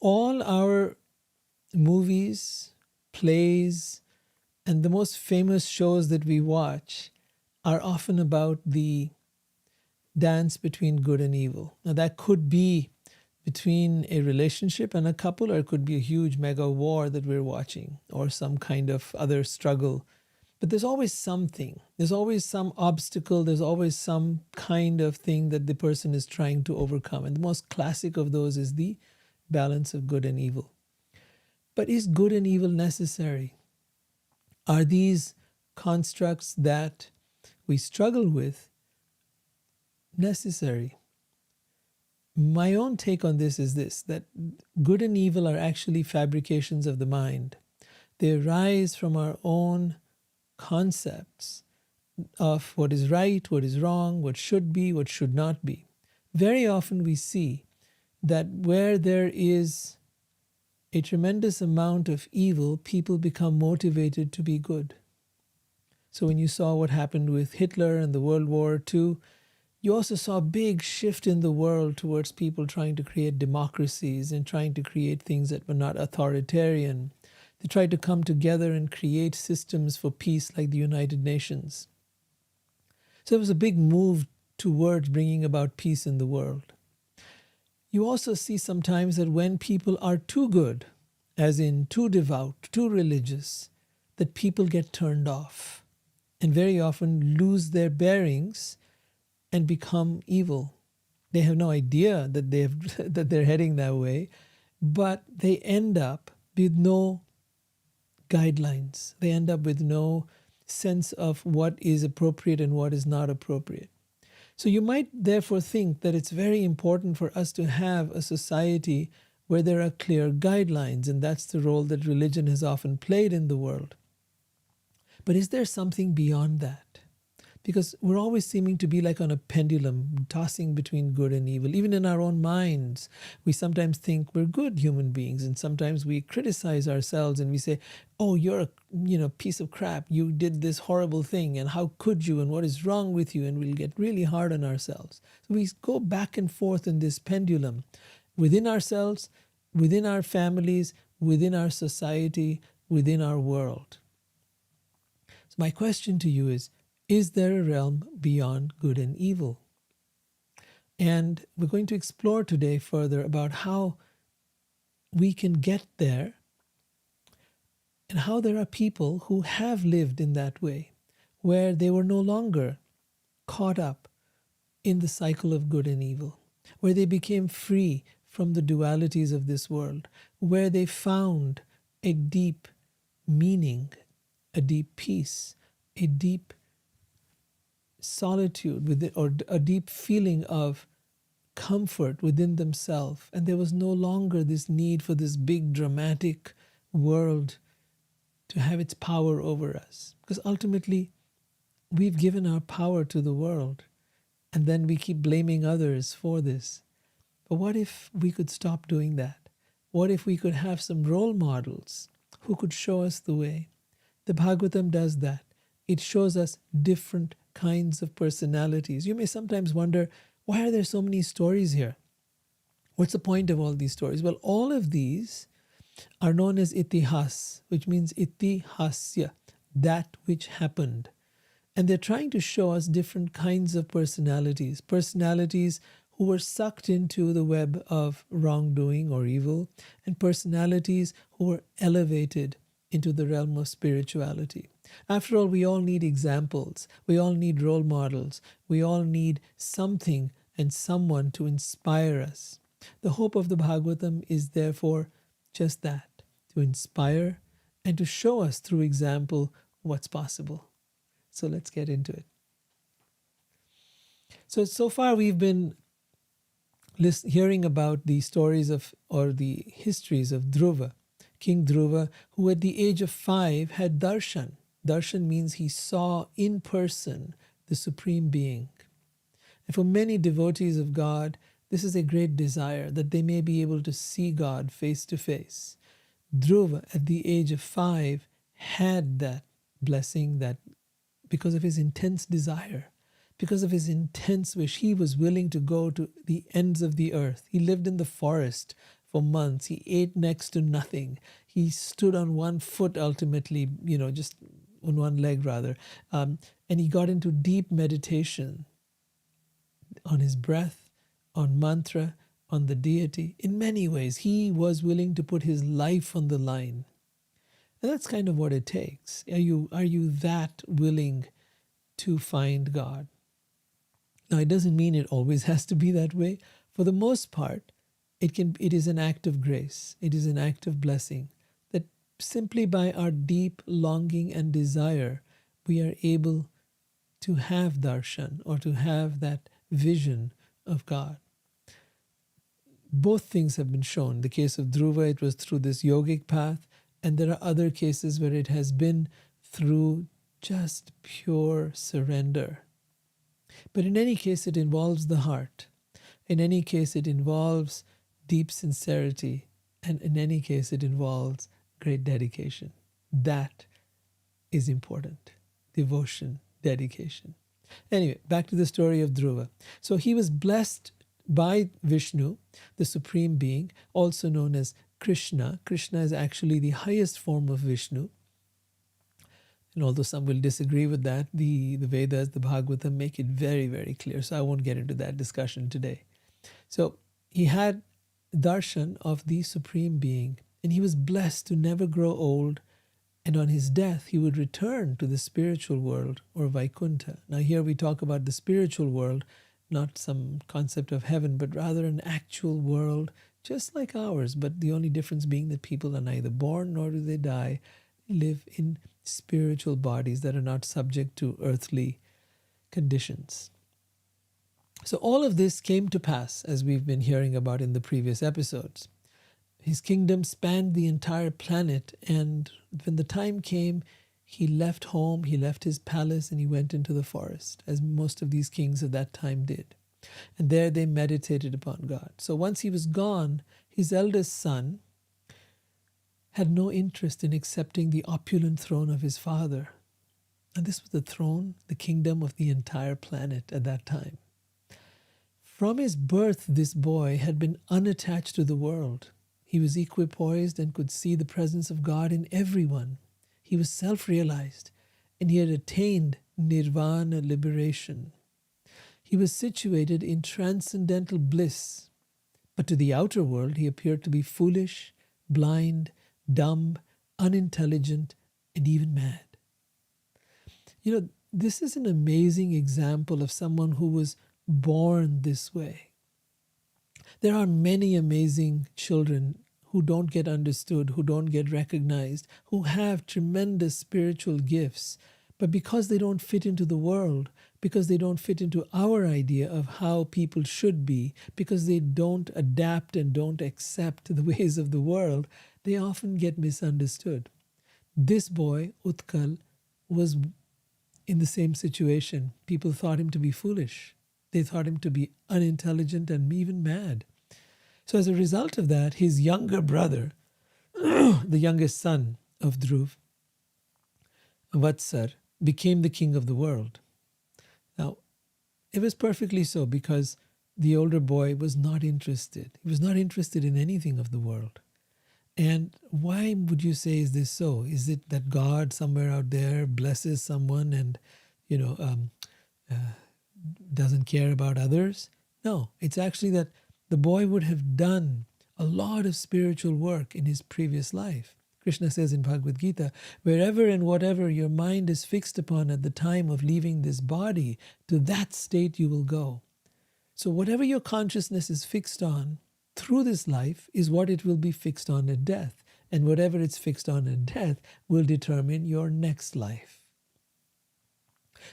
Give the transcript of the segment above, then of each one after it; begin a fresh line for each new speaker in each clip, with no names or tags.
all our movies, plays, and the most famous shows that we watch are often about the dance between good and evil. Now, that could be between a relationship and a couple, or it could be a huge mega war that we're watching, or some kind of other struggle. But there's always something. There's always some obstacle. There's always some kind of thing that the person is trying to overcome. And the most classic of those is the balance of good and evil. But is good and evil necessary? Are these constructs that we struggle with necessary? My own take on this is this, that good and evil are actually fabrications of the mind. They arise from our own concepts of what is right, what is wrong, what should be, what should not be. Very often we see that where there is a tremendous amount of evil, people become motivated to be good. So when you saw what happened with Hitler and the World War II, you also saw a big shift in the world towards people trying to create democracies and trying to create things that were not authoritarian. They tried to come together and create systems for peace like the United Nations. So it was a big move towards bringing about peace in the world. You also see sometimes that when people are too good, as in too devout, too religious, that people get turned off and very often lose their bearings and become evil. They have no idea that that they're heading that way, but they end up with no guidelines. They end up with no sense of what is appropriate and what is not appropriate. So you might therefore think that it's very important for us to have a society where there are clear guidelines, and that's the role that religion has often played in the world. But is there something beyond that? Because we're always seeming to be like on a pendulum, tossing between good and evil. Even in our own minds, we sometimes think we're good human beings, and sometimes we criticize ourselves and we say, oh, you're a piece of crap. You did this horrible thing, and how could you, and what is wrong with you? And we'll get really hard on ourselves. So we go back and forth in this pendulum within ourselves, within our families, within our society, within our world. So my question to you is there a realm beyond good and evil? And we're going to explore today further about how we can get there and how there are people who have lived in that way, where they were no longer caught up in the cycle of good and evil, where they became free from the dualities of this world, where they found a deep meaning, a deep peace, a deep solitude within, or a deep feeling of comfort within themselves, and there was no longer this need for this big dramatic world to have its power over us, because ultimately we've given our power to the world, and then we keep blaming others for this. But what if we could stop doing that? What if we could have some role models who could show us the way? The Bhagavatam does that. It shows us different kinds of personalities. You may sometimes wonder, why are there so many stories here? What's the point of all these stories? Well, all of these are known as itihas, which means itihasya, that which happened. And they're trying to show us different kinds of personalities who were sucked into the web of wrongdoing or evil, and personalities who were elevated into the realm of spirituality. After all, we all need examples. We all need role models. We all need something and someone to inspire us. The hope of the Bhagavatam is therefore just that, to inspire and to show us through example what's possible. So let's get into it. So far we've been hearing about the stories of, or the histories of Dhruva, King Dhruva, who at the age of 5 had darshan. Darshan means he saw in person the Supreme Being. And for many devotees of God, this is a great desire, that they may be able to see God face to face. Dhruva, at the age of 5, had that blessing, that because of his intense desire, because of his intense wish, he was willing to go to the ends of the earth. He lived in the forest for months. He ate next to nothing. He stood on one foot ultimately, just on one leg rather. And he got into deep meditation on his breath, on mantra, on the deity. In many ways, he was willing to put his life on the line. And that's kind of what it takes. Are you that willing to find God? Now, it doesn't mean it always has to be that way. For the most part, it is an act of grace. It is an act of blessing that simply by our deep longing and desire, we are able to have darshan, or to have that vision of God. Both things have been shown. In the case of Dhruva, it was through this yogic path, and there are other cases where it has been through just pure surrender. But in any case, it involves the heart. In any case, it involves deep sincerity. And in any case, it involves great dedication. That is important. Devotion, dedication. Anyway, back to the story of Dhruva. So he was blessed by Vishnu, the supreme being, also known as Krishna. Krishna is actually the highest form of Vishnu. And although some will disagree with that, the Vedas, the Bhagavatam make it very, very clear. So I won't get into that discussion today. So he had darshan of the supreme being, and he was blessed to never grow old. And on his death, he would return to the spiritual world, or Vaikuntha. Now here we talk about the spiritual world, not some concept of heaven, but rather an actual world just like ours. But the only difference being that people are neither born nor do they die, live in spiritual bodies that are not subject to earthly conditions. So all of this came to pass, as we've been hearing about in the previous episodes. His kingdom spanned the entire planet, and when the time came, he left home, he left his palace, and he went into the forest, as most of these kings of that time did. And there they meditated upon God. So once he was gone, his eldest son had no interest in accepting the opulent throne of his father. And this was the throne, the kingdom of the entire planet at that time. From his birth, this boy had been unattached to the world. He was equipoised and could see the presence of God in everyone. He was self-realized, and he had attained nirvana, liberation. He was situated in transcendental bliss, but to the outer world he appeared to be foolish, blind, dumb, unintelligent, and even mad. This is an amazing example of someone who was born this way. There are many amazing children who don't get understood, who don't get recognized, who have tremendous spiritual gifts, but because they don't fit into the world, because they don't fit into our idea of how people should be, because they don't adapt and don't accept the ways of the world, they often get misunderstood. This boy, Utkal, was in the same situation. People thought him to be foolish. They thought him to be unintelligent and even mad. So as a result of that, his younger brother, the youngest son of Dhruv, Vatsar, became the king of the world. Now, it was perfectly so, because the older boy was not interested. He was not interested in anything of the world. And why would you say is this so? Is it that God somewhere out there blesses someone and, doesn't care about others? No, it's actually that the boy would have done a lot of spiritual work in his previous life. Krishna says in Bhagavad Gita, wherever and whatever your mind is fixed upon at the time of leaving this body, to that state you will go. So whatever your consciousness is fixed on through this life is what it will be fixed on at death. And whatever it's fixed on at death will determine your next life.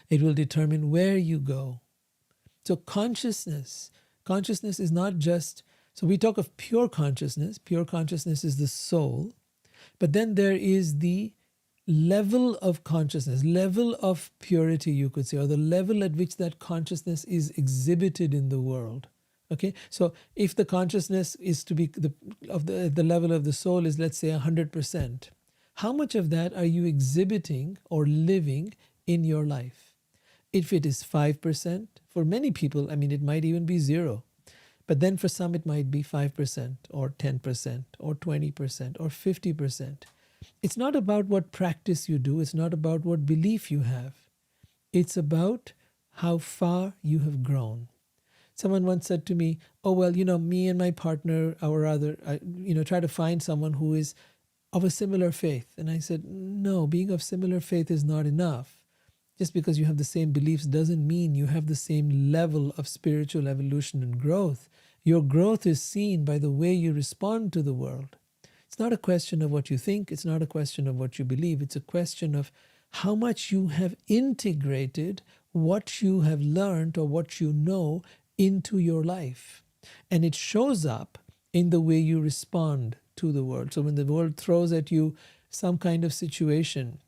It will determine where you go. So consciousness is not just, so we talk of pure consciousness. Pure consciousness is the soul. But then there is the level of consciousness, level of purity, you could say, or the level at which that consciousness is exhibited in the world. Okay, so if the consciousness is to be the level of the soul is, let's say, 100%, how much of that are you exhibiting or living in your life? If it is 5%, for many people, it might even be 0. But then for some it might be 5% or 10% or 20% or 50%. It's not about what practice you do. It's not about what belief you have. It's about how far you have grown. Someone once said to me, oh, well, me and my partner, try to find someone who is of a similar faith. And I said, no, being of similar faith is not enough. Just because you have the same beliefs doesn't mean you have the same level of spiritual evolution and growth. Your growth is seen by the way you respond to the world. It's not a question of what you think. It's not a question of what you believe. It's a question of how much you have integrated what you have learned or what you know into your life. And it shows up in the way you respond to the world. So when the world throws at you some kind of situation,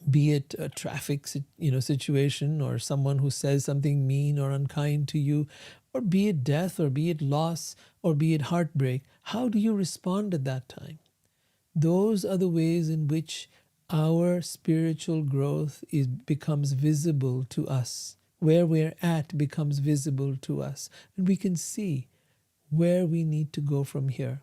be it a traffic situation, or someone who says something mean or unkind to you, or be it death, or be it loss, or be it heartbreak, how do you respond at that time? Those are the ways in which our spiritual growth becomes visible to us. Where we're at becomes visible to us. And we can see where we need to go from here.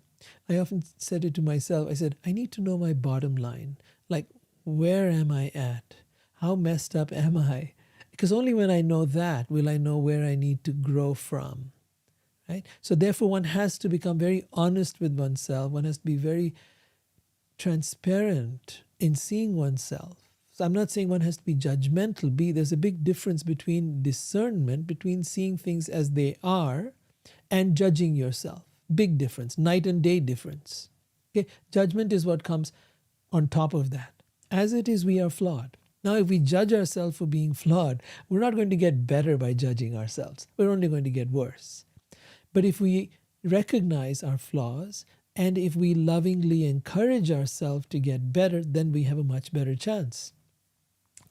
I often said it to myself. I said, I need to know my bottom line. Like, where am I at? How messed up am I? Because only when I know that will I know where I need to grow from. Right? So therefore one has to become very honest with oneself. One has to be very transparent in seeing oneself. So I'm not saying one has to be judgmental. There's a big difference between discernment, between seeing things as they are and judging yourself. Big difference, night and day difference. Okay? Judgment is what comes on top of that. As it is, we are flawed. Now, if we judge ourselves for being flawed, we're not going to get better by judging ourselves. We're only going to get worse. But if we recognize our flaws, and if we lovingly encourage ourselves to get better, then we have a much better chance.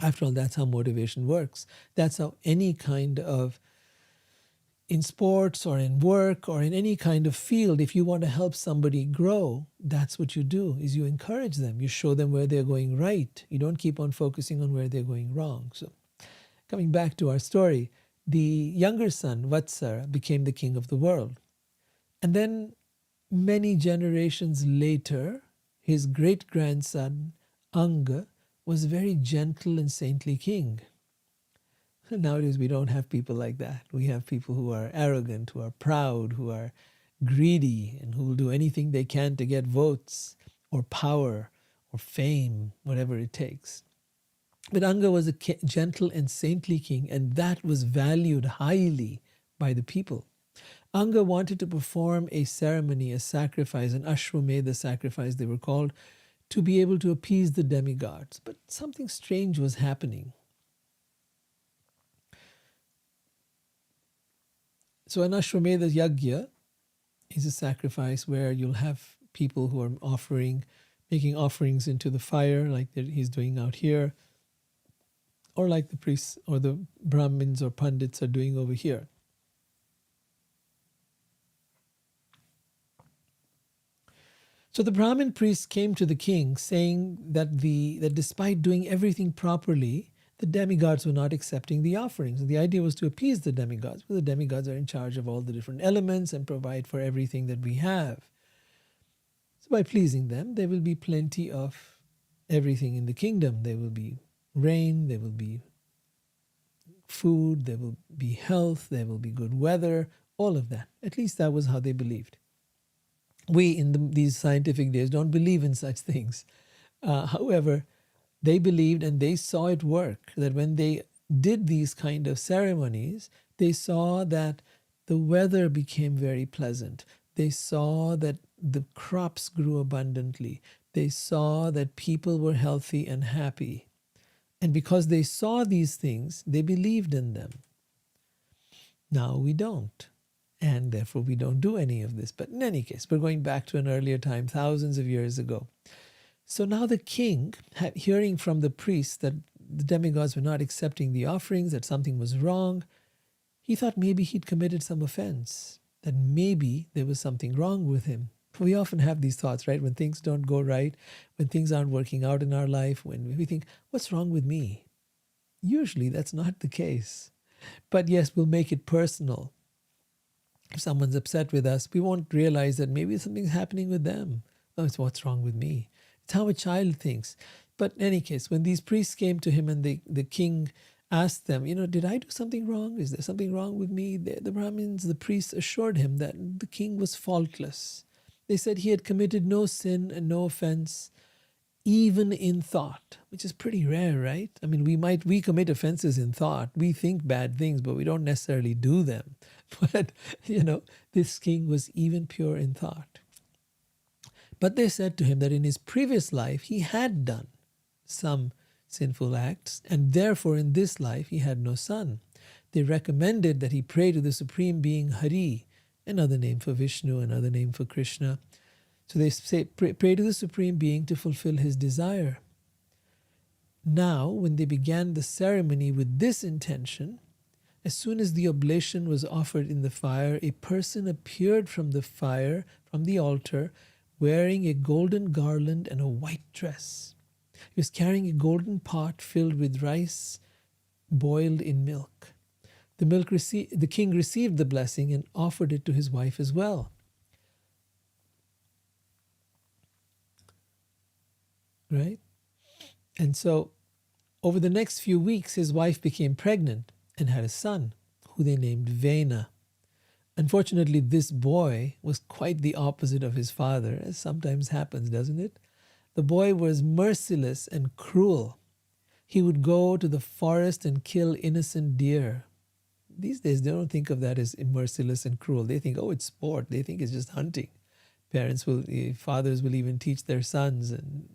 After all, that's how motivation works. That's how any kind of, in sports or in work or in any kind of field, if you want to help somebody grow, that's what you do, is you encourage them. You show them where they're going right. You don't keep on focusing on where they're going wrong. So coming back to our story, the younger son, Vatsara, became the king of the world. And then many generations later, his great-grandson, Anga, was a very gentle and saintly king. Nowadays, we don't have people like that. We have people who are arrogant, who are proud, who are greedy, and who will do anything they can to get votes or power or fame, whatever it takes. But Anga was a gentle and saintly king, and that was valued highly by the people. Anga wanted to perform a ceremony, a sacrifice, an Ashwamedha sacrifice they were called, to be able to appease the demigods. But something strange was happening. So an Ashwamedha yajna is a sacrifice where you'll have people who are making offerings into the fire, like he's doing out here, or like the priests or the Brahmins or Pandits are doing over here. So the Brahmin priests came to the king saying that despite doing everything properly, the demigods were not accepting the offerings. And the idea was to appease the demigods, because the demigods are in charge of all the different elements and provide for everything that we have. So by pleasing them, there will be plenty of everything in the kingdom. There will be rain, there will be food, there will be health, there will be good weather, all of that. At least that was how they believed. We in these scientific days don't believe in such things. However, they believed and they saw it work, that when they did these kind of ceremonies, they saw that the weather became very pleasant. They saw that the crops grew abundantly. They saw that people were healthy and happy. And because they saw these things, they believed in them. Now we don't. And therefore we don't do any of this. But in any case, we're going back to an earlier time, thousands of years ago. So now the king, hearing from the priests that the demigods were not accepting the offerings, that something was wrong, he thought maybe he'd committed some offense, that maybe there was something wrong with him. We often have these thoughts, right? When things don't go right, when things aren't working out in our life, when we think, what's wrong with me? Usually that's not the case. But yes, we'll make it personal. If someone's upset with us, we won't realize that maybe something's happening with them. Oh, it's what's wrong with me. It's how a child thinks. But in any case, when these priests came to him and the king asked them, did I do something wrong? Is there something wrong with me? The Brahmins, the priests assured him that the king was faultless. They said he had committed no sin and no offense, even in thought, which is pretty rare, right? I mean, we commit offenses in thought. We think bad things, but we don't necessarily do them. But, this king was even pure in thought. But they said to him that in his previous life, he had done some sinful acts, and therefore in this life he had no son. They recommended that he pray to the Supreme Being Hari, another name for Vishnu, another name for Krishna. So they say, pray to the Supreme Being to fulfill his desire. Now, when they began the ceremony with this intention, as soon as the oblation was offered in the fire, a person appeared from the fire, from the altar, wearing a golden garland and a white dress. He was carrying a golden pot filled with rice boiled in milk. The king received the blessing and offered it to his wife as well. Right? And so, over the next few weeks, his wife became pregnant and had a son, who they named Vena. Unfortunately, this boy was quite the opposite of his father, as sometimes happens, doesn't it? The boy was merciless and cruel. He would go to the forest and kill innocent deer. These days, they don't think of that as merciless and cruel. They think, oh, it's sport. They think it's just hunting. Fathers will even teach their sons, and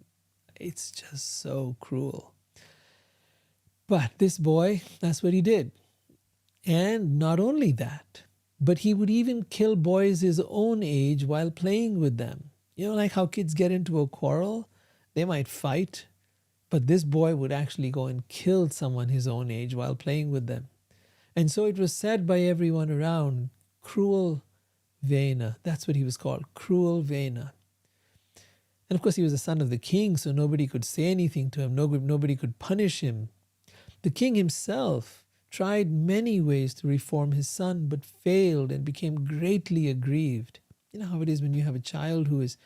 it's just so cruel. But this boy, that's what he did. And not only that, but he would even kill boys his own age while playing with them. Like how kids get into a quarrel, they might fight, but this boy would actually go and kill someone his own age while playing with them. And so it was said by everyone around, cruel Vena. That's what he was called, cruel Vena. And of course, he was the son of the king, so nobody could say anything to him. Nobody could punish him. The king himself tried many ways to reform his son, but failed and became greatly aggrieved. You know how it is when you have a child who is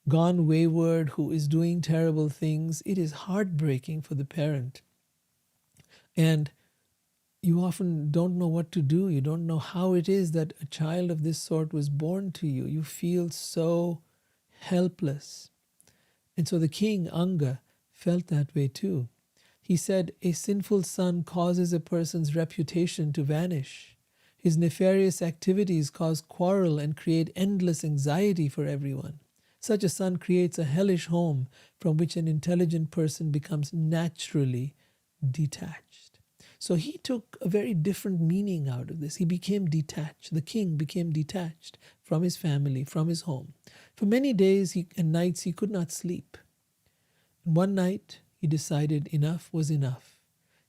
gone wayward, who is doing terrible things. It is heartbreaking for the parent. And you often don't know what to do. You don't know how it is that a child of this sort was born to you. You feel so helpless. And so the king, Anga, felt that way too. He said, a sinful son causes a person's reputation to vanish. His nefarious activities cause quarrel and create endless anxiety for everyone. Such a son creates a hellish home from which an intelligent person becomes naturally detached. So he took a very different meaning out of this. He became detached. The king became detached from his family, from his home. For many days and nights he could not sleep. And one night he decided enough was enough.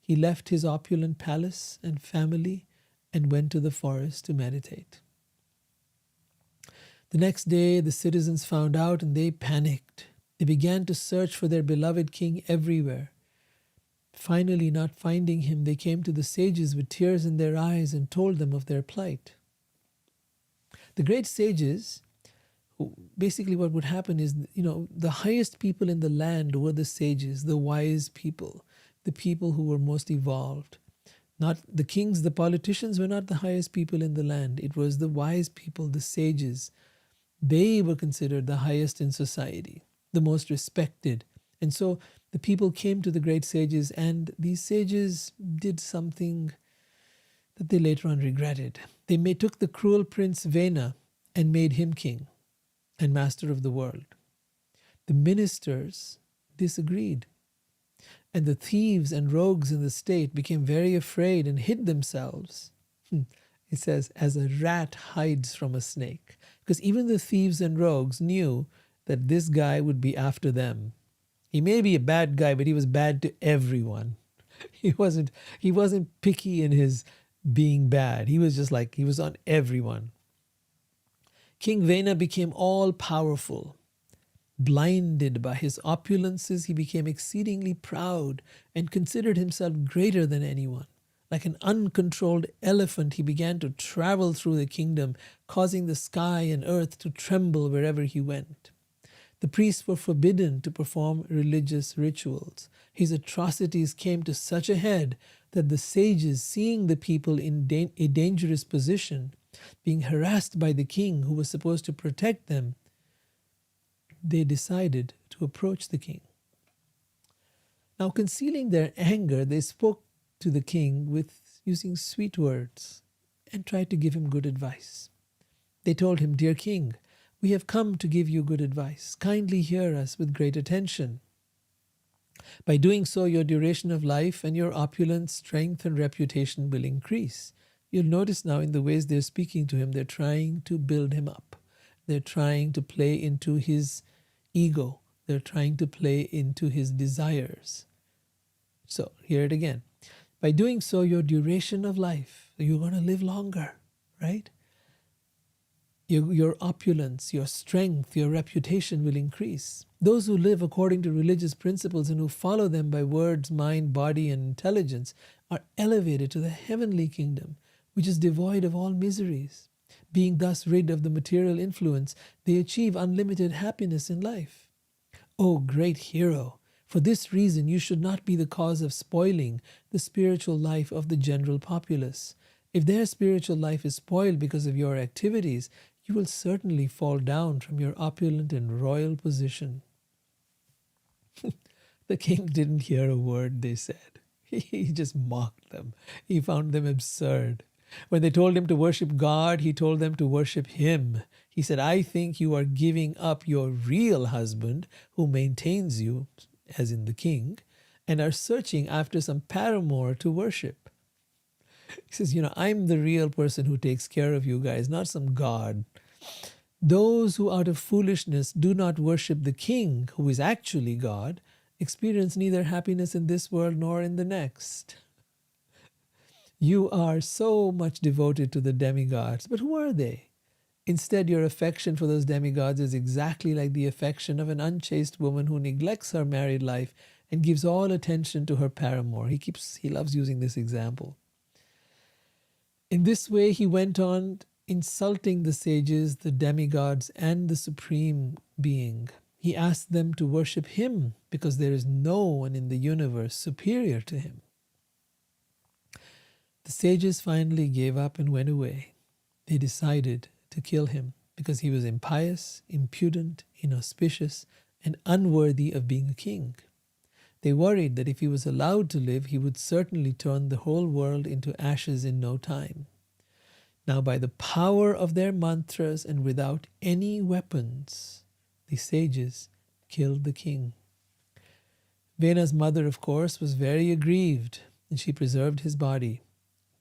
He left his opulent palace and family and went to the forest to meditate. The next day the citizens found out and they panicked. They began to search for their beloved king everywhere. Finally, not finding him, they came to the sages with tears in their eyes and told them of their plight. The great sages, basically what would happen is, the highest people in the land were the sages, the wise people, the people who were most evolved. Not the kings, the politicians were not the highest people in the land. It was the wise people, the sages. They were considered the highest in society, the most respected. And so the people came to the great sages, and these sages did something that they later on regretted. They took the cruel prince Vena and made him king and master of the world. The ministers disagreed, and the thieves and rogues in the state became very afraid and hid themselves. It says, as a rat hides from a snake. Because even the thieves and rogues knew that this guy would be after them. He may be a bad guy, but he was bad to everyone. He wasn't picky in his being bad. He was just he was on everyone. King Vena became all-powerful. Blinded by his opulences, he became exceedingly proud and considered himself greater than anyone. Like an uncontrolled elephant, he began to travel through the kingdom, causing the sky and earth to tremble wherever he went. The priests were forbidden to perform religious rituals. His atrocities came to such a head that the sages, seeing the people in a dangerous position, being harassed by the king who was supposed to protect them, they decided to approach the king. Now, concealing their anger, they spoke to the king with using sweet words and tried to give him good advice. They told him, "Dear king, we have come to give you good advice. Kindly hear us with great attention. By doing so, your duration of life and your opulence, strength, and reputation will increase." You'll notice now in the ways they're speaking to him, they're trying to build him up. They're trying to play into his ego. They're trying to play into his desires. So, hear it again. By doing so, your duration of life, you're going to live longer, right? Your opulence, your strength, your reputation will increase. Those who live according to religious principles and who follow them by words, mind, body, and intelligence are elevated to the heavenly kingdom, which is devoid of all miseries. Being thus rid of the material influence, they achieve unlimited happiness in life. O great hero, for this reason you should not be the cause of spoiling the spiritual life of the general populace. If their spiritual life is spoiled because of your activities, you will certainly fall down from your opulent and royal position. The king didn't hear a word they said. He just mocked them. He found them absurd. When they told him to worship God, he told them to worship him. He said, "I think you are giving up your real husband who maintains you," as in the king, "and are searching after some paramour to worship." He says, "I'm the real person who takes care of you guys, not some god. Those who out of foolishness do not worship the king, who is actually God, experience neither happiness in this world nor in the next." You are so much devoted to the demigods, but who are they? Instead, your affection for those demigods is exactly like the affection of an unchaste woman who neglects her married life and gives all attention to her paramour. He loves using this example. In this way, he went on insulting the sages, the demigods, and the supreme being. He asked them to worship him because there is no one in the universe superior to him. The sages finally gave up and went away. They decided to kill him because he was impious, impudent, inauspicious, and unworthy of being a king. They worried that if he was allowed to live, he would certainly turn the whole world into ashes in no time. Now, by the power of their mantras and without any weapons, the sages killed the king. Vena's mother, of course, was very aggrieved, and she preserved his body.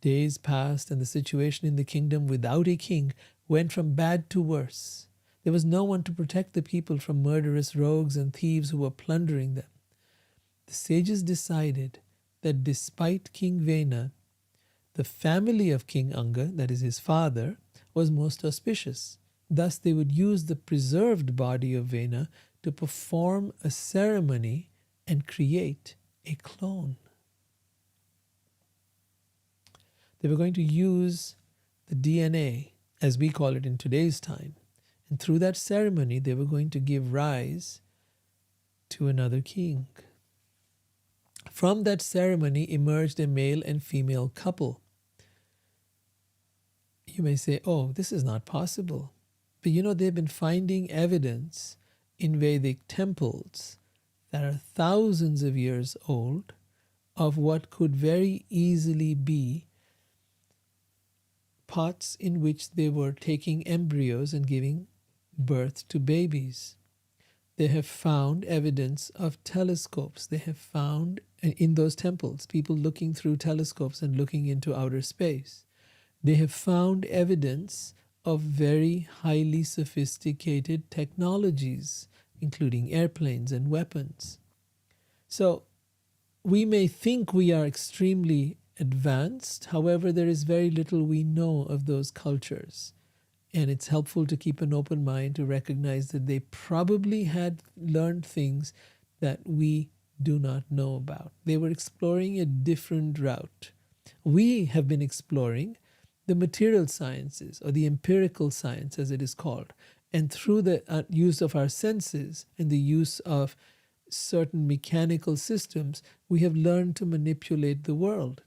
Days passed, and the situation in the kingdom without a king went from bad to worse. There was no one to protect the people from murderous rogues and thieves who were plundering them. The sages decided that despite King Vena, the family of King Anga, that is his father, was most auspicious. Thus they would use the preserved body of Vena to perform a ceremony and create a clone. They were going to use the DNA, as we call it in today's time, and through that ceremony they were going to give rise to another king. From that ceremony emerged a male and female couple. You may say, "Oh, this is not possible." But they've been finding evidence in Vedic temples that are thousands of years old of what could very easily be pots in which they were taking embryos and giving birth to babies. They have found evidence of telescopes. They have found in those temples people looking through telescopes and looking into outer space. They have found evidence of very highly sophisticated technologies, including airplanes and weapons. So we may think we are extremely advanced. However, there is very little we know of those cultures. And it's helpful to keep an open mind to recognize that they probably had learned things that we do not know about. They were exploring a different route. We have been exploring the material sciences, or the empirical science as it is called. And through the use of our senses and the use of certain mechanical systems, we have learned to manipulate the world.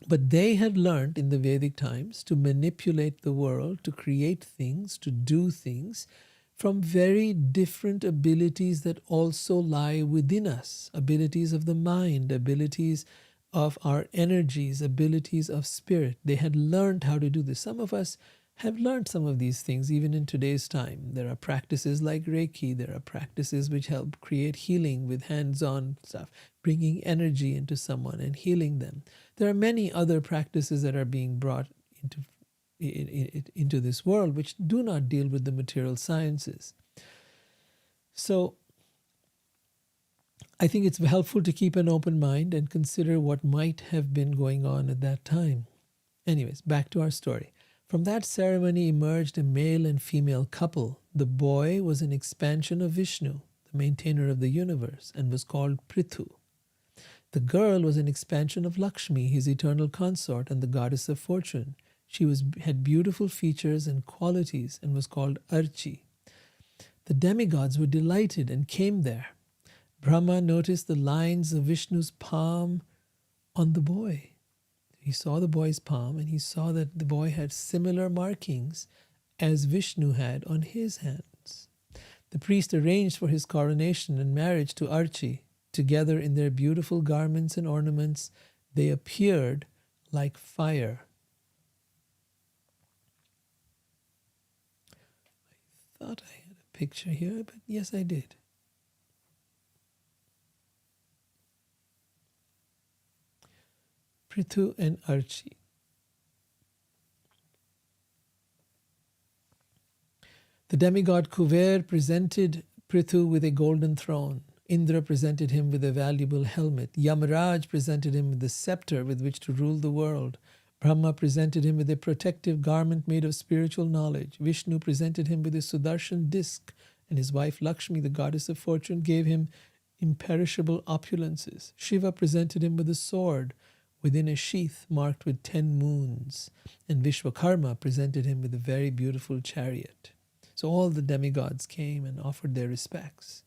But they had learned in the Vedic times to manipulate the world, to create things, to do things from very different abilities that also lie within us, abilities of the mind, abilities of our energies, abilities of spirit. They had learned how to do this. Some of us have learned some of these things even in today's time. There are practices like Reiki, there are practices which help create healing with hands-on stuff, bringing energy into someone and healing them. There are many other practices that are being brought into this world which do not deal with the material sciences. So I think it's helpful to keep an open mind and consider what might have been going on at that time. Anyways, back to our story. From that ceremony emerged a male and female couple. The boy was an expansion of Vishnu, the maintainer of the universe, and was called Prithu. The girl was an expansion of Lakshmi, his eternal consort and the goddess of fortune. She had beautiful features and qualities and was called Archi. The demigods were delighted and came there. Brahma noticed the lines of Vishnu's palm on the boy. He saw the boy's palm and he saw that the boy had similar markings as Vishnu had on his hands. The priest arranged for his coronation and marriage to Archi. Together in their beautiful garments and ornaments, they appeared like fire. I thought I had a picture here, but yes, I did. Prithu and Archi. The demigod Kuver presented Prithu with a golden throne. Indra presented him with a valuable helmet. Yamaraj presented him with the scepter with which to rule the world. Brahma presented him with a protective garment made of spiritual knowledge. Vishnu presented him with a Sudarshan disc, and his wife Lakshmi, the goddess of fortune, gave him imperishable opulences. Shiva presented him with a sword within a sheath marked with 10 moons, and Vishwakarma presented him with a very beautiful chariot. So all the demigods came and offered their respects.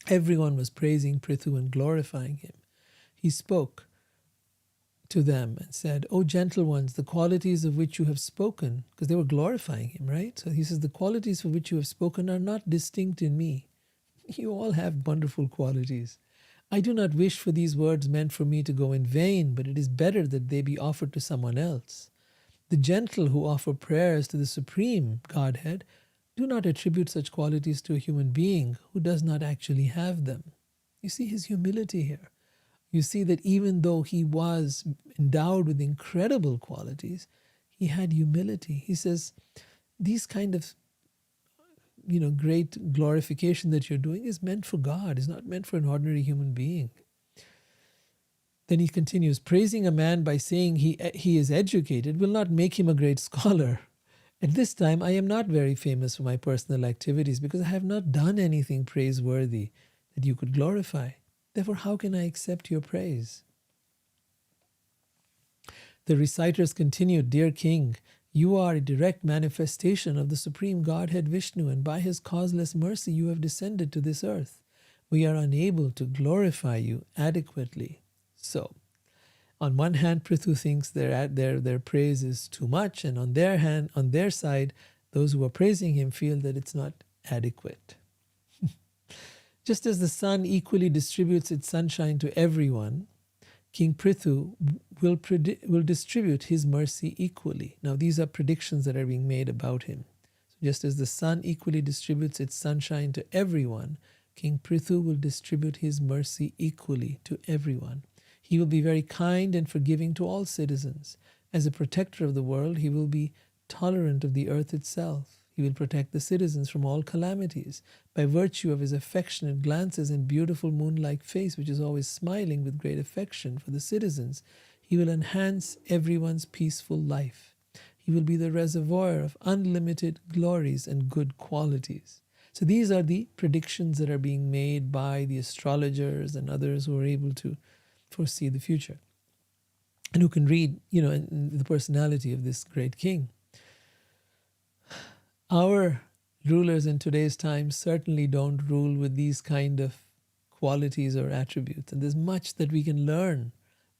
Everyone was praising Prithu and glorifying him. He spoke to them and said, "O gentle ones, the qualities of which you have spoken," because they were glorifying him, right? So he says, "The qualities for which you have spoken are not distinct in me. You all have wonderful qualities. I do not wish for these words meant for me to go in vain, but it is better that they be offered to someone else. The gentle who offer prayers to the Supreme Godhead do not attribute such qualities to a human being who does not actually have them." You see his humility here. You see that even though he was endowed with incredible qualities, he had humility. He says, these kind of great glorification that you're doing is meant for God, is not meant for an ordinary human being. Then he continues, praising a man by saying he is educated will not make him a great scholar. At this time, I am not very famous for my personal activities because I have not done anything praiseworthy that you could glorify. Therefore, how can I accept your praise? The reciters continued, Dear King, you are a direct manifestation of the Supreme Godhead Vishnu, and by his causeless mercy you have descended to this earth. We are unable to glorify you adequately. So, on one hand, Prithu thinks their praise is too much, and on their side, those who are praising him feel that it's not adequate. Just as the sun equally distributes its sunshine to everyone, King Prithu will distribute his mercy equally. Now, these are predictions that are being made about him. So just as the sun equally distributes its sunshine to everyone, King Prithu will distribute his mercy equally to everyone. He will be very kind and forgiving to all citizens. As a protector of the world, he will be tolerant of the earth itself. He will protect the citizens from all calamities. By virtue of his affectionate glances and beautiful moon-like face, which is always smiling with great affection for the citizens, he will enhance everyone's peaceful life. He will be the reservoir of unlimited glories and good qualities. So these are the predictions that are being made by the astrologers and others who are able to foresee the future. and who can read, in the personality of this great king. Our rulers in today's time certainly don't rule with these kind of qualities or attributes. And there's much that we can learn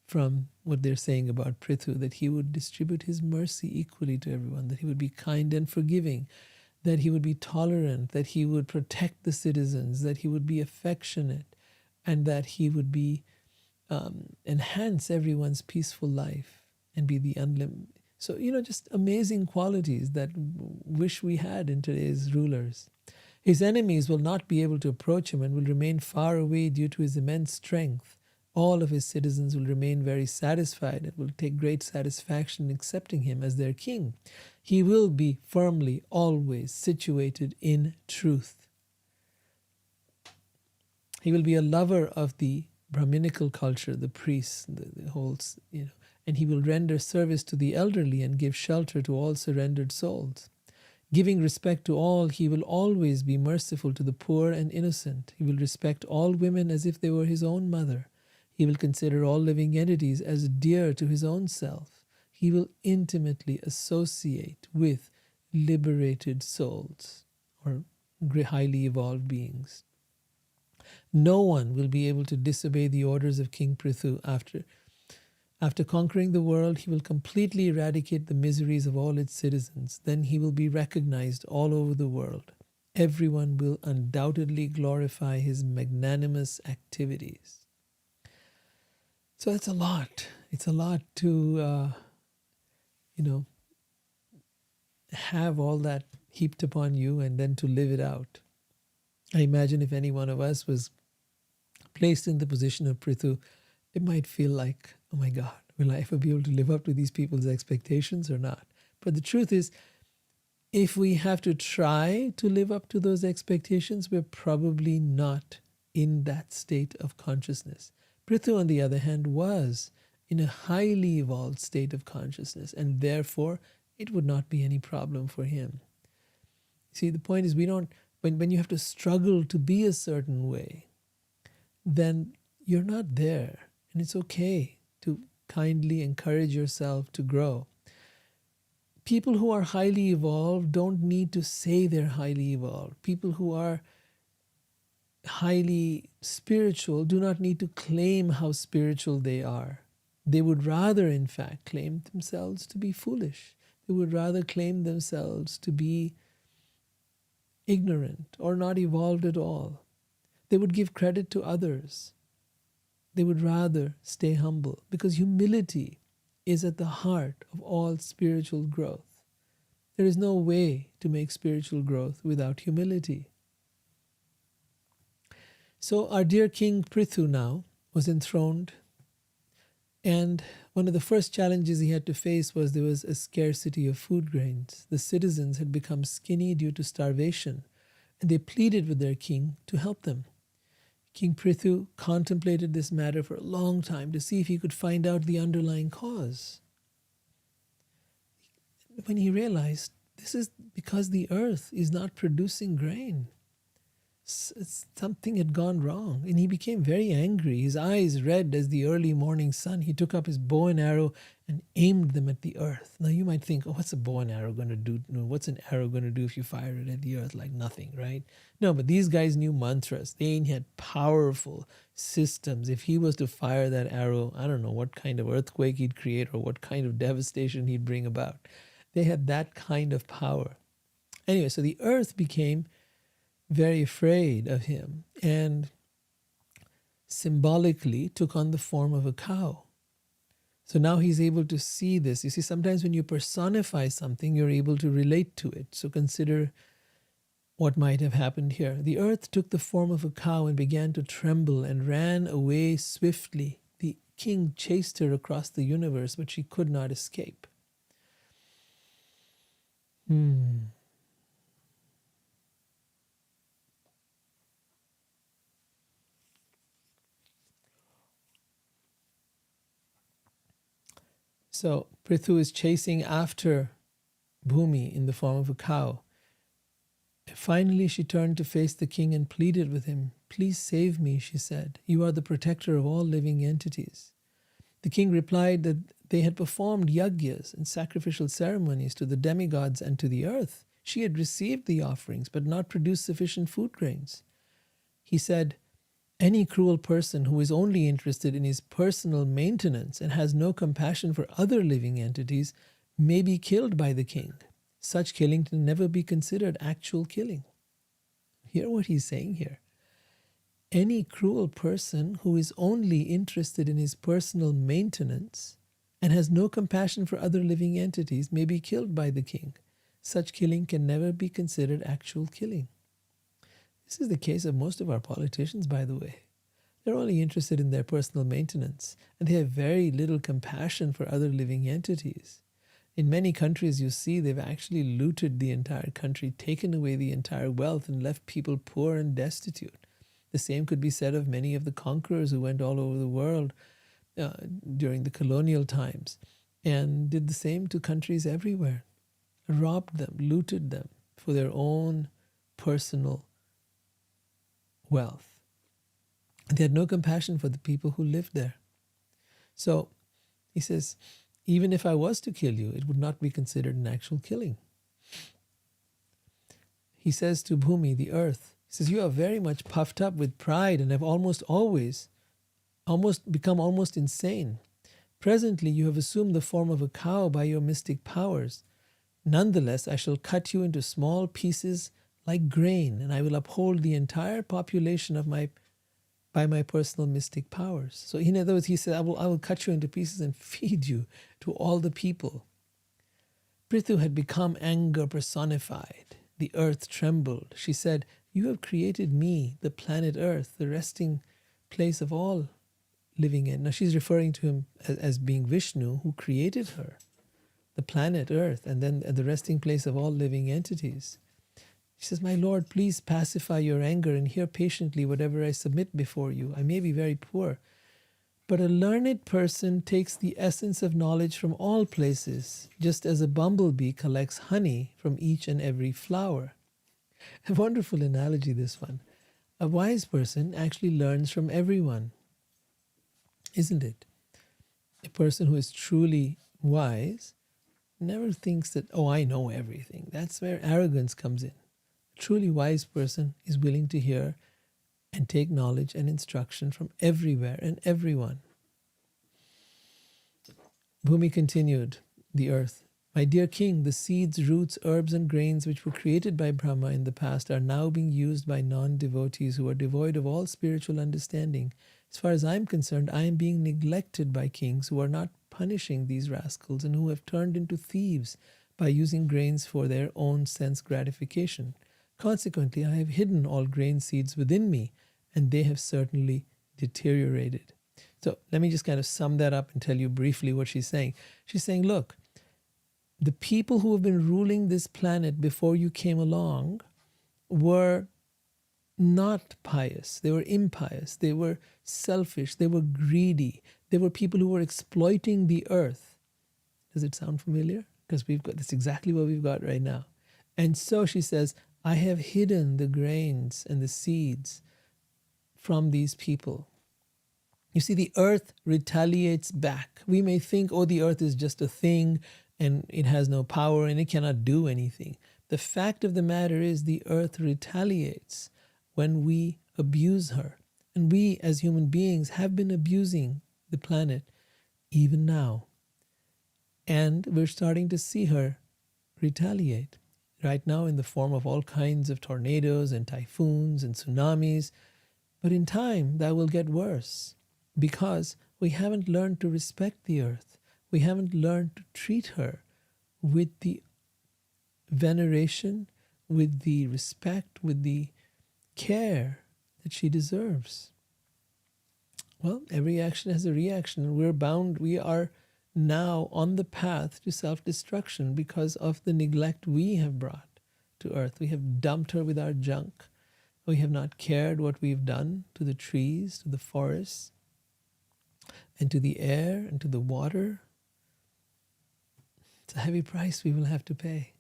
from what they're saying about Prithu, that he would distribute his mercy equally to everyone, that he would be kind and forgiving, that he would be tolerant, that he would protect the citizens, that he would be affectionate, and that he would be enhance everyone's peaceful life and be the unlimited. So, just amazing qualities that wish we had in today's rulers. His enemies will not be able to approach him and will remain far away due to his immense strength. All of his citizens will remain very satisfied and will take great satisfaction in accepting him as their king. He will be firmly always situated in truth. He will be a lover of the Brahminical culture, the priests, the whole, and he will render service to the elderly and give shelter to all surrendered souls. Giving respect to all, he will always be merciful to the poor and innocent. He will respect all women as if they were his own mother. He will consider all living entities as dear to his own self. He will intimately associate with liberated souls or highly evolved beings. No one will be able to disobey the orders of King Prithu. After conquering the world, he will completely eradicate the miseries of all its citizens. Then he will be recognized all over the world. Everyone will undoubtedly glorify his magnanimous activities. So that's a lot. It's a lot to, have all that heaped upon you and then to live it out. I imagine if any one of us was placed in the position of Prithu, it might feel like, oh my God, will I ever be able to live up to these people's expectations or not? But the truth is, if we have to try to live up to those expectations, we're probably not in that state of consciousness. Prithu, on the other hand, was in a highly evolved state of consciousness, and therefore it would not be any problem for him. See, the point is, when you have to struggle to be a certain way, then you're not there. And it's okay to kindly encourage yourself to grow. People who are highly evolved don't need to say they're highly evolved. People who are highly spiritual do not need to claim how spiritual they are. They would rather, in fact, claim themselves to be foolish. They would rather claim themselves to be ignorant or not evolved at all. They would give credit to others. They would rather stay humble, because humility is at the heart of all spiritual growth. There is no way to make spiritual growth without humility. So our dear King Prithu now was enthroned, and one of the first challenges he had to face was there was a scarcity of food grains. The citizens had become skinny due to starvation, and they pleaded with their king to help them. King Prithu contemplated this matter for a long time to see if he could find out the underlying cause. When he realized this is because the earth is not producing grain, something had gone wrong, and he became very angry. His eyes red as the early morning sun. He took up his bow and arrow and aimed them at the earth. Now you might think, oh, what's a bow and arrow going to do? No, what's an arrow going to do if you fire it at the earth? Like nothing, right? No, but these guys knew mantras. They had powerful systems. If he was to fire that arrow, I don't know what kind of earthquake he'd create or what kind of devastation he'd bring about. They had that kind of power. Anyway, so the earth became very afraid of him and symbolically took on the form of a cow. So now he's able to see this. You see, sometimes when you personify something, you're able to relate to it. So consider what might have happened here. The earth took the form of a cow and began to tremble and ran away swiftly. The king chased her across the universe, but she could not escape. So Prithu is chasing after Bhumi in the form of a cow. Finally, she turned to face the king and pleaded with him. "Please save me," she said. "You are the protector of all living entities." The king replied that they had performed yagyas and sacrificial ceremonies to the demigods and to the earth. She had received the offerings but not produced sufficient food grains. He said, any cruel person who is only interested in his personal maintenance and has no compassion for other living entities may be killed by the king. Such killing can never be considered actual killing. Hear what he's saying here. Any cruel person who is only interested in his personal maintenance and has no compassion for other living entities may be killed by the king. Such killing can never be considered actual killing. This is the case of most of our politicians, by the way. They're only interested in their personal maintenance, and they have very little compassion for other living entities. In many countries, you see, they've actually looted the entire country, taken away the entire wealth, and left people poor and destitute. The same could be said of many of the conquerors who went all over the world during the colonial times and did the same to countries everywhere, robbed them, looted them for their own personal wealth. And they had no compassion for the people who lived there. So he says, even if I was to kill you, it would not be considered an actual killing. He says to Bhumi, the earth, he says, you are very much puffed up with pride and have become almost insane. Presently you have assumed the form of a cow by your mystic powers. Nonetheless, I shall cut you into small pieces like grain, and I will uphold the entire population by my personal mystic powers. So in other words, he said, I will cut you into pieces and feed you to all the people. Prithu had become anger personified. The earth trembled. She said, you have created me, the planet Earth, the resting place of all living entities. Now she's referring to him as being Vishnu, who created her, the planet Earth, and then the resting place of all living entities. She says, my Lord, please pacify your anger and hear patiently whatever I submit before you. I may be very poor, but a learned person takes the essence of knowledge from all places, just as a bumblebee collects honey from each and every flower. A wonderful analogy, this one. A wise person actually learns from everyone, isn't it? A person who is truly wise never thinks that, oh, I know everything. That's where arrogance comes in. A truly wise person is willing to hear and take knowledge and instruction from everywhere and everyone. Bhumi continued, the earth. My dear king, the seeds, roots, herbs, and grains which were created by Brahma in the past are now being used by non-devotees who are devoid of all spiritual understanding. As far as I am concerned, I am being neglected by kings who are not punishing these rascals and who have turned into thieves by using grains for their own sense gratification. Consequently, I have hidden all grain seeds within me, and they have certainly deteriorated. So let me just kind of sum that up and tell you briefly what she's saying. She's saying, look, the people who have been ruling this planet before you came along were not pious. They were impious. They were selfish. They were greedy. They were people who were exploiting the earth. Does it sound familiar? Because that's exactly what we've got right now. And so she says, I have hidden the grains and the seeds from these people. You see, the earth retaliates back. We may think, oh, the earth is just a thing and it has no power and it cannot do anything. The fact of the matter is the earth retaliates when we abuse her. And we as human beings have been abusing the planet even now. And we're starting to see her retaliate right now in the form of all kinds of tornadoes and typhoons and tsunamis. But in time, that will get worse because we haven't learned to respect the earth. We haven't learned to treat her with the veneration, with the respect, with the care that she deserves. Well, every action has a reaction. We are now on the path to self-destruction because of the neglect we have brought to earth. We have dumped her with our junk. We have not cared what we've done to the trees, to the forests, and to the air, and to the water. It's a heavy price we will have to pay.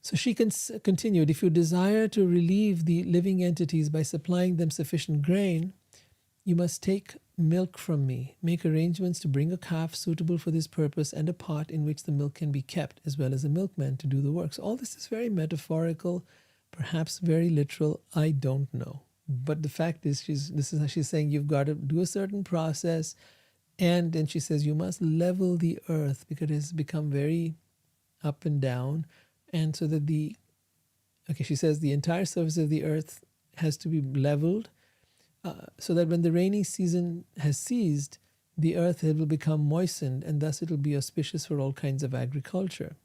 So she continued, if you desire to relieve the living entities by supplying them sufficient grain, you must take milk from me. Make arrangements to bring a calf suitable for this purpose and a pot in which the milk can be kept, as well as a milkman to do the work. So all this is very metaphorical, perhaps very literal. I don't know. But the fact is, this is how she's saying you've got to do a certain process. And then she says you must level the earth because it has become very up and down. And so that she says the entire surface of the earth has to be leveled, so that when the rainy season has ceased, the earth will become moistened, and thus it will be auspicious for all kinds of agriculture.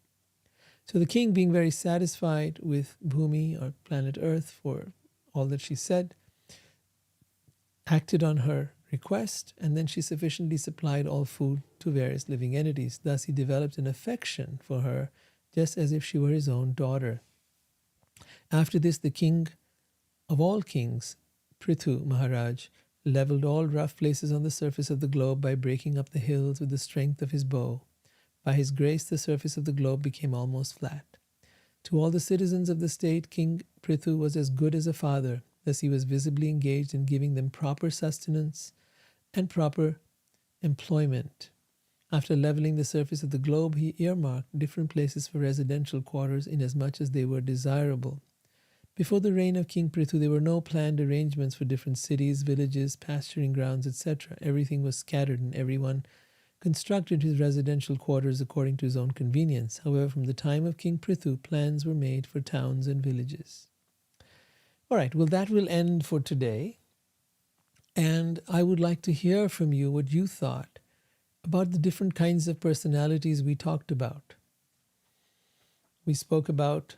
So the king, being very satisfied with Bhumi, or planet Earth, for all that she said, acted on her request, and then she sufficiently supplied all food to various living entities. Thus he developed an affection for her, just as if she were his own daughter. After this, the king of all kings, Prithu Maharaj, leveled all rough places on the surface of the globe by breaking up the hills with the strength of his bow. By his grace, the surface of the globe became almost flat. To all the citizens of the state, King Prithu was as good as a father. Thus he was visibly engaged in giving them proper sustenance and proper employment. After leveling the surface of the globe, he earmarked different places for residential quarters inasmuch as they were desirable. Before the reign of King Prithu, there were no planned arrangements for different cities, villages, pasturing grounds, etc. Everything was scattered, and everyone constructed his residential quarters according to his own convenience. However, from the time of King Prithu, plans were made for towns and villages. All right, well, that will end for today. And I would like to hear from you what you thought about the different kinds of personalities we talked about. We spoke about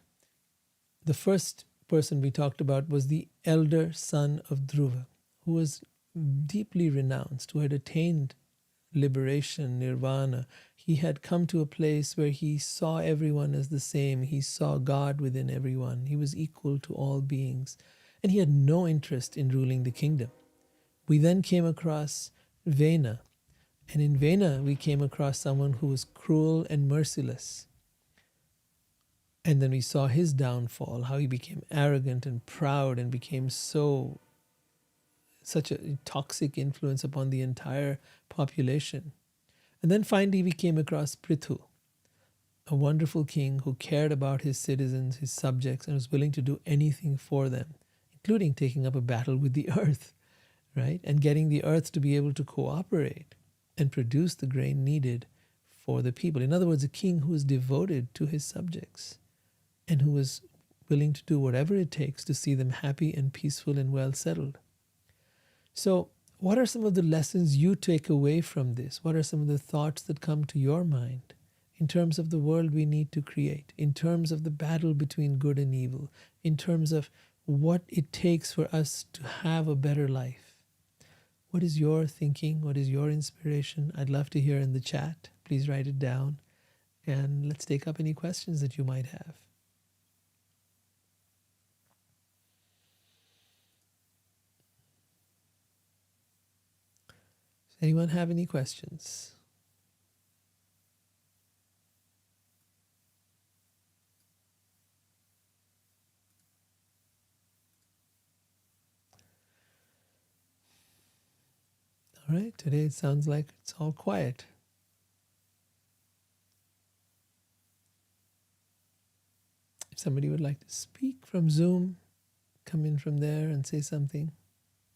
the first person we talked about was the elder son of Dhruva, who was deeply renounced, who had attained liberation, nirvana. He had come to a place where he saw everyone as the same. He saw God within everyone. He was equal to all beings. And he had no interest in ruling the kingdom. We then came across Vena. And in Vena, we came across someone who was cruel and merciless. And then we saw his downfall, how he became arrogant and proud and became such a toxic influence upon the entire population. And then finally we came across Prithu, a wonderful king who cared about his citizens, his subjects, and was willing to do anything for them, including taking up a battle with the earth, right? And getting the earth to be able to cooperate and produce the grain needed for the people. In other words, a king who was devoted to his subjects and who was willing to do whatever it takes to see them happy and peaceful and well settled. So, what are some of the lessons you take away from this? What are some of the thoughts that come to your mind in terms of the world we need to create, in terms of the battle between good and evil, in terms of what it takes for us to have a better life? What is your thinking? What is your inspiration? I'd love to hear in the chat. Please write it down. And let's take up any questions that you might have. Does anyone have any questions? All right, today it sounds like it's all quiet. If somebody would like to speak from Zoom, come in from there and say something,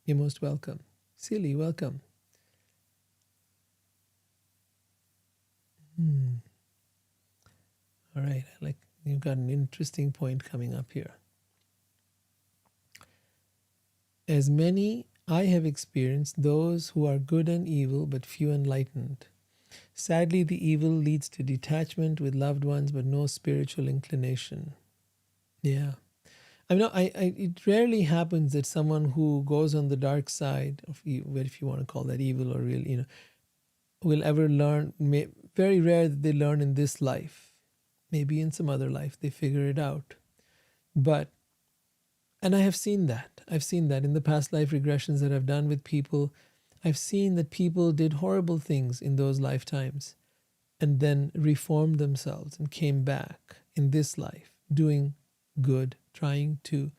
you're most welcome. Silly, welcome. All right, you've got an interesting point coming up here. As many I have experienced those who are good and evil, but few enlightened. Sadly, the evil leads to detachment with loved ones, but no spiritual inclination. Yeah. I mean, it rarely happens that someone who goes on the dark side of evil, if you want to call that evil or real, will ever learn. Very rare that they learn in this life. Maybe in some other life they figure it out. And I have seen that. I've seen that in the past life regressions that I've done with people. I've seen that people did horrible things in those lifetimes and then reformed themselves and came back in this life doing good, trying to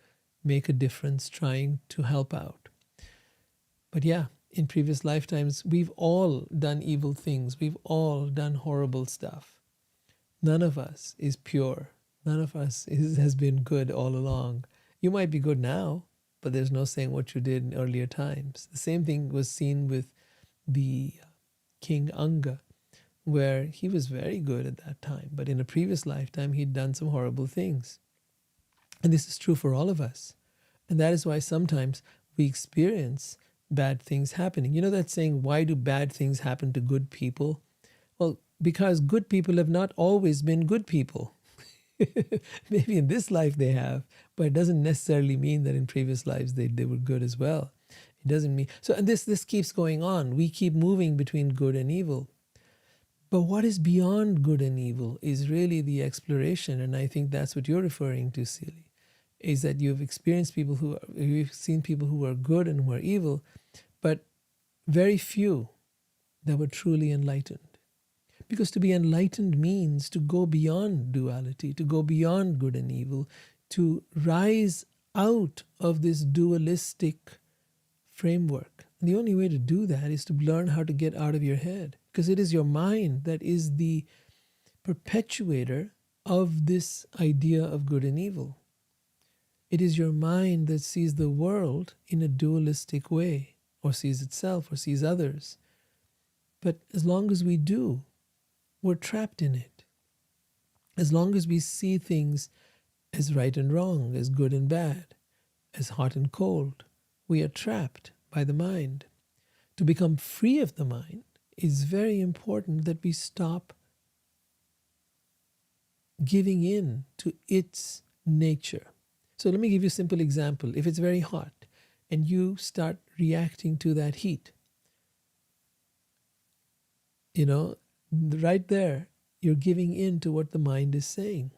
make a difference, trying to help out. But yeah, in previous lifetimes, we've all done evil things. We've all done horrible stuff. None of us is pure. None of us has been good all along. You might be good now, but there's no saying what you did in earlier times. The same thing was seen with the King Anga, where he was very good at that time, but in a previous lifetime he'd done some horrible things. And this is true for all of us. And that is why sometimes we experience bad things happening. You know that saying, why do bad things happen to good people? Well, because good people have not always been good people. Maybe in this life they have, but it doesn't necessarily mean that in previous lives they were good as well. It doesn't mean so. And this keeps going on. We keep moving between good and evil. But what is beyond good and evil is really the exploration, and I think that's what you're referring to, Silly, is that you've seen people who are good and who are evil, but very few that were truly enlightened. Because to be enlightened means to go beyond duality, to go beyond good and evil, to rise out of this dualistic framework. And the only way to do that is to learn how to get out of your head, because it is your mind that is the perpetuator of this idea of good and evil. It is your mind that sees the world in a dualistic way, or sees itself, or sees others. But as long as we do, we're trapped in it. As long as we see things as right and wrong, as good and bad, as hot and cold, we are trapped by the mind. To become free of the mind, it's very important that we stop giving in to its nature. So let me give you a simple example. If it's very hot and you start reacting to that heat, right there, you're giving in to what the mind is saying.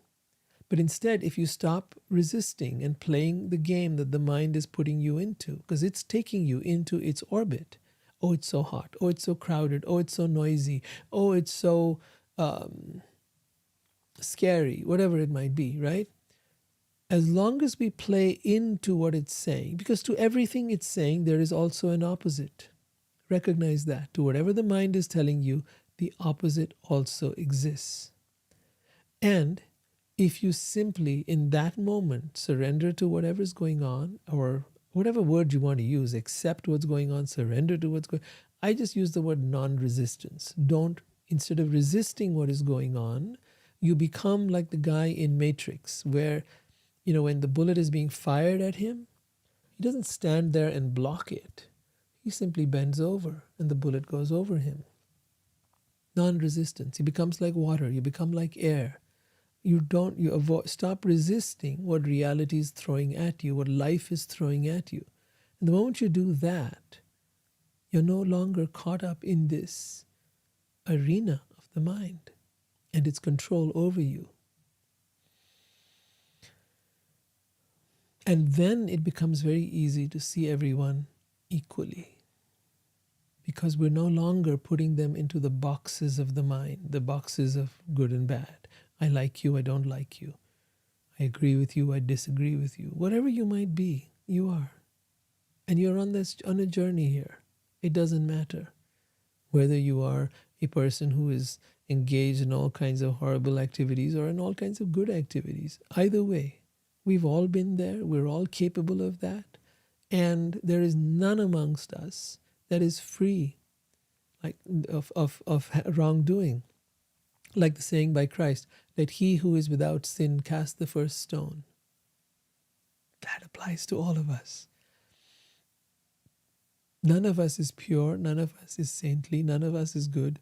But instead, if you stop resisting and playing the game that the mind is putting you into, because it's taking you into its orbit. Oh, it's so hot. Oh, it's so crowded. Oh, it's so noisy. Oh, it's so scary, whatever it might be, right? As long as we play into what it's saying, because to everything it's saying, there is also an opposite. Recognize that. To whatever the mind is telling you, the opposite also exists. And if you simply, in that moment, surrender to whatever's going on, or whatever word you want to use, accept what's going on, surrender to what's going on. I just use the word non-resistance. Instead of resisting what is going on, you become like the guy in Matrix, where, when the bullet is being fired at him, he doesn't stand there and block it. He simply bends over and the bullet goes over him. Non-resistance. He becomes like water. You become like air. Stop resisting what reality is throwing at you, what life is throwing at you. And the moment you do that, you're no longer caught up in this arena of the mind and its control over you. And then it becomes very easy to see everyone equally, because we're no longer putting them into the boxes of the mind, the boxes of good and bad. I like you, I don't like you. I agree with you, I disagree with you. Whatever you might be, you are. And you're on a journey here. It doesn't matter whether you are a person who is engaged in all kinds of horrible activities or in all kinds of good activities. Either way, we've all been there. We're all capable of that. And there is none amongst us that is free of wrongdoing. Like the saying by Christ, let he who is without sin cast the first stone. That applies to all of us. None of us is pure, none of us is saintly, none of us is good,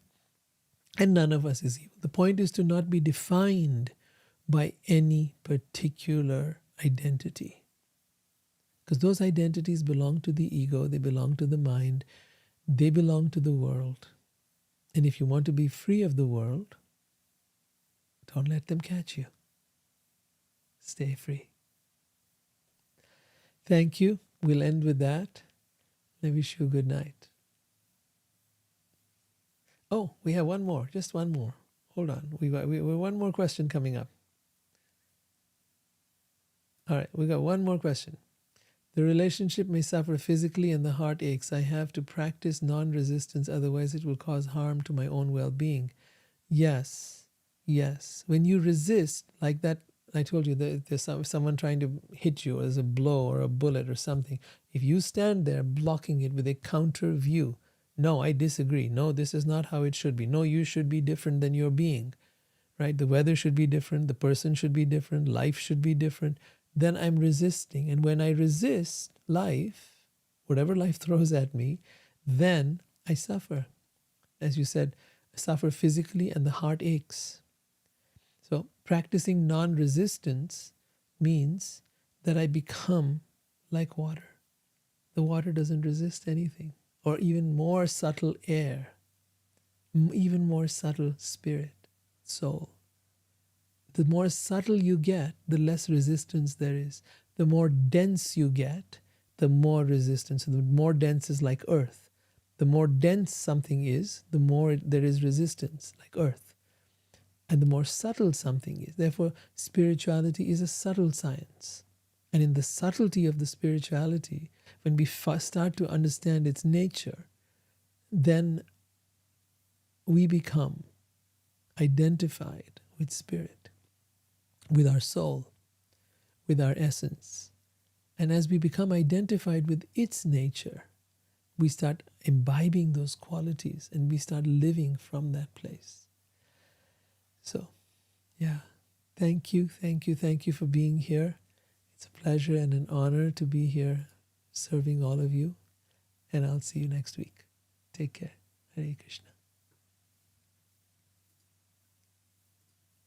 and none of us is evil. The point is to not be defined by any particular identity. Because those identities belong to the ego, they belong to the mind, they belong to the world. And if you want to be free of the world, don't let them catch you. Stay free. Thank you. We'll end with that. I wish you a good night. Oh, we have one more. Just one more. Hold on. We one more question coming up. All right, we got one more question. The relationship may suffer physically and the heart aches. I have to practice non-resistance, otherwise it will cause harm to my own well-being. Yes, yes. When you resist, like that, I told you that there's someone trying to hit you as a blow or a bullet or something. If you stand there blocking it with a counter view, no, I disagree. No, this is not how it should be. No, you should be different than your being, right? The weather should be different. The person should be different. Life should be different. Then I'm resisting. And when I resist life, whatever life throws at me, then I suffer. As you said, I suffer physically and the heart aches. So practicing non-resistance means that I become like water. The water doesn't resist anything, or even more subtle air, even more subtle spirit, soul. The more subtle you get, the less resistance there is. The more dense you get, the more resistance. The more dense is like earth. The more dense something is, the more there is resistance, like earth. And the more subtle something is. Therefore, spirituality is a subtle science. And in the subtlety of the spirituality, when we start to understand its nature, then we become identified with spirit, with our soul, with our essence. And as we become identified with its nature, we start imbibing those qualities and we start living from that place. So, yeah, thank you for being here. It's a pleasure and an honor to be here serving all of you. And I'll see you next week. Take care. Hare Krishna.